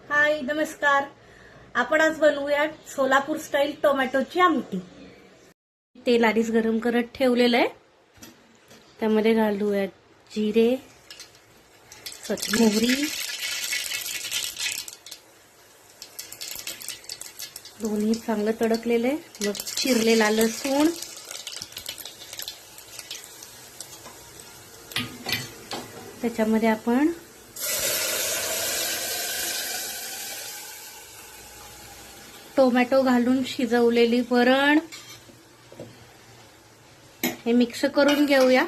हाय नमस्कार. आपण आज बनवूया सोलापूर स्टाईल टोमॅटोची आमटी. तेल आधीच गरम करत ठेवलेलं आहे. त्यामध्ये घालूया जिरे, मोहरी, दोन्ही चांगलं तडकलेले, मग चिरलेला लसूण, त्याच्यामध्ये आपण टोमॅटो घालून शिजवलेली वरण हे मिक्स करून घेऊया.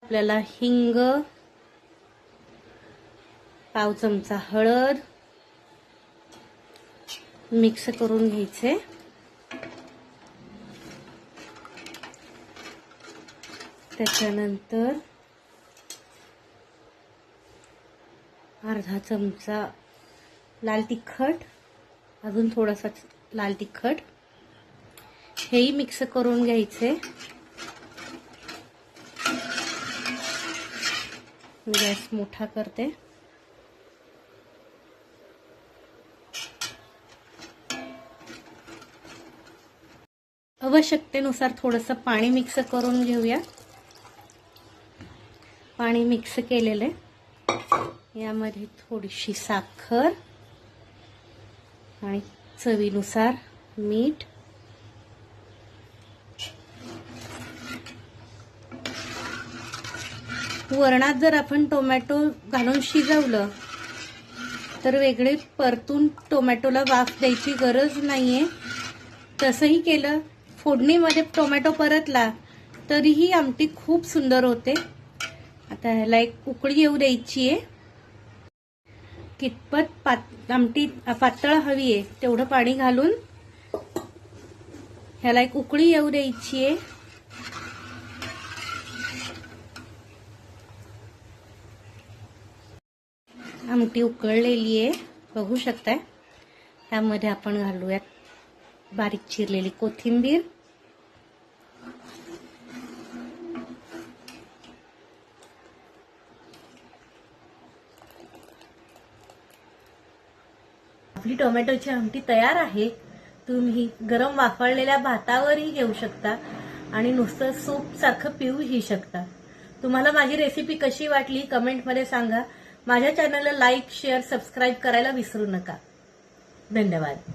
आपल्याला हिंग, पाव चमचा हळद मिक्स करून घ्यायचे. त्याच्यानंतर अर्धा चमचा लाल तिखट, अजून थोडासा लाल तिखट, हेही मिक्स करून घ्यायचे. गॅस मोठा करते. आवश्यकतेनुसार थोडंसं पाणी मिक्स करून घेऊया. पाणी मिक्स केलेले, यामध्ये थोडीशी साखर आणि चवीनुसार मीठ. वरणात जर आपण टोमॅटो घालून शिजवलं तर वेगळे परतून टोमॅटोला वाफ द्यायची गरज नाहीये. तसंही केलं, फोडणीमध्ये टोमॅटो परतला तरीही आमटी खूप सुंदर होते. आता ह्याला एक उकळी येऊ द्यायची आहे. कितपत आमटी पातळ हवी आहे तेवढं पाणी घालून ह्याला एक उकळी येऊ द्यायची आहे. आमटी उकळलेली आहे, बघू शकताय. त्यामध्ये आपण घालूयात बारीक चिरलेली कोथिंबीर, आपली टोमॅटोची आमटी तयार आहे. तुम्ही गरम वाफळलेल्या भातावरही घेऊ शकता आणि नुसतं सूप सारखं पिऊही शकता. तुम्हाला माझी रेसिपी कशी वाटली कमेंटमध्ये सांगा. माझ्या चॅनलला लाईक, शेअर, सबस्क्राईब करायला विसरू नका. धन्यवाद.